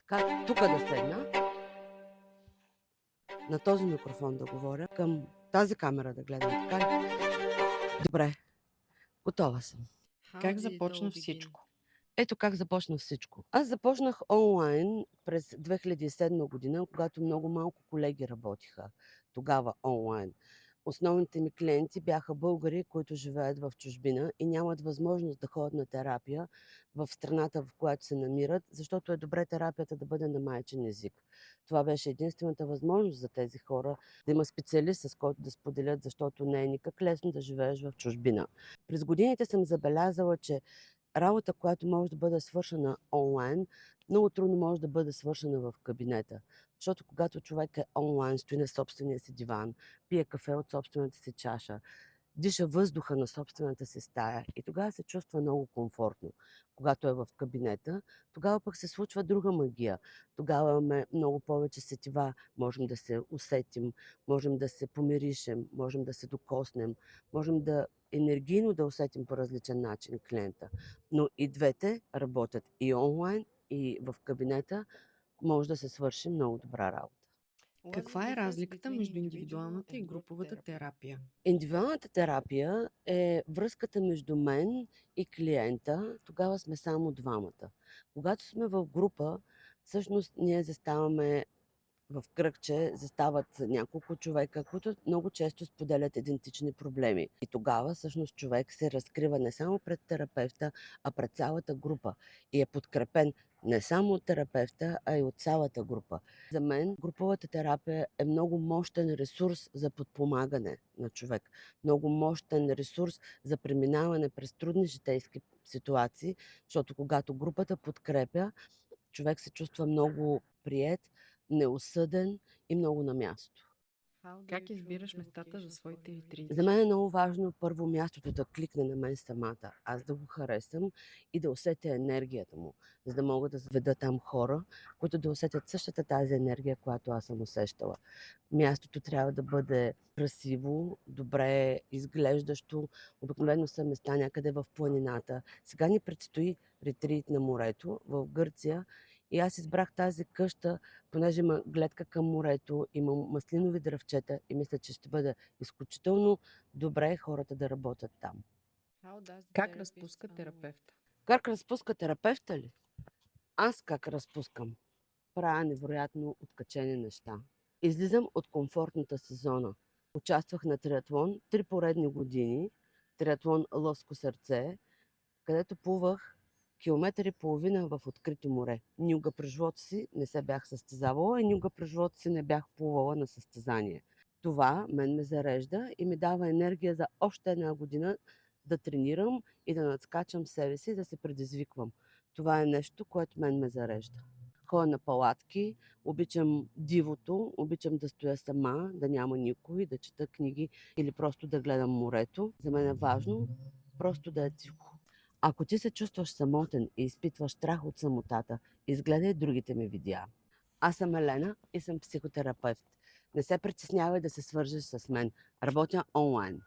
Как тук да седна, на този микрофон да говоря, към тази камера да гледам, така ли? Добре, готова съм. Как започна всичко? Ето как започна всичко. Аз започнах онлайн през 2007 година, когато много малко колеги работиха тогава онлайн. Основните ми клиенти бяха българи, които живеят в чужбина и нямат възможност да ходят на терапия в страната, в която се намират, защото е добре терапията да бъде на майчин език. Това беше единствената възможност за тези хора да има специалист, с който да споделят, защото не е никак лесно да живееш в чужбина. През годините съм забелязала, че работа, която може да бъде свършена онлайн, много трудно може да бъде свършена в кабинета. Защото когато човек е онлайн, стои на собствения си диван, пие кафе от собствената си чаша, диша въздуха на собствената си стая и тогава се чувства много комфортно. Когато е в кабинета, тогава пък се случва друга магия. Тогава имаме много повече сетива, можем да се усетим, можем да се помиришем, можем да се докоснем, можем да енергийно да усетим по различен начин клиента. Но и двете работят и онлайн, и в кабинета може да се свърши много добра работа. Каква е разликата между индивидуалната и груповата терапия? Индивидуалната терапия е връзката между мен и клиента. Тогава сме само двамата. Когато сме в група, всъщност ние заставаме в кръгче, застават няколко човека, които много често споделят идентични проблеми. И тогава всъщност човек се разкрива не само пред терапевта, а пред цялата група и е подкрепен не само от терапевта, а и от цялата група. За мен груповата терапия е много мощен ресурс за подпомагане на човек. Много мощен ресурс за преминаване през трудни житейски ситуации, защото когато групата подкрепя, човек се чувства много приет, неосъден и много на място. Как избираш местата за своите ретрити? За мен е много важно първо мястото да кликне на мен самата, аз да го харесам и да усетя енергията му, за да мога да заведа там хора, които да усетят същата тази енергия, която аз съм усещала. Мястото трябва да бъде красиво, добре изглеждащо. Обикновено са места някъде в планината. Сега ни предстои ретрит на морето в Гърция и аз избрах тази къща, понеже има гледка към морето, има маслинови дръвчета и мисля, че ще бъде изключително добре хората да работят там. Как разпуска терапевта? Как разпуска терапевта ли? Аз как разпускам? Правя невероятно откачени неща. Излизам от комфортната си зона. Участвах на триатлон 3 поредни години. Триатлон Лъвско сърце, където плувах километър и половина в открито море. Никога през живота си не се бях състезавала и никога през живота си не бях плувала на състезание. Това мен ме зарежда и ми дава енергия за още една година да тренирам и да надскачам себе си и да се предизвиквам. Това е нещо, което мен ме зарежда. Ходя на палатки, обичам дивото, обичам да стоя сама, да няма никой, да чета книги или просто да гледам морето. За мен е важно просто да е тихо. Ако ти се чувстваш самотен и изпитваш страх от самотата, изгледай другите ми видеа. Аз съм Елена и съм психотерапевт. Не се притеснявай да се свържеш с мен. Работя онлайн.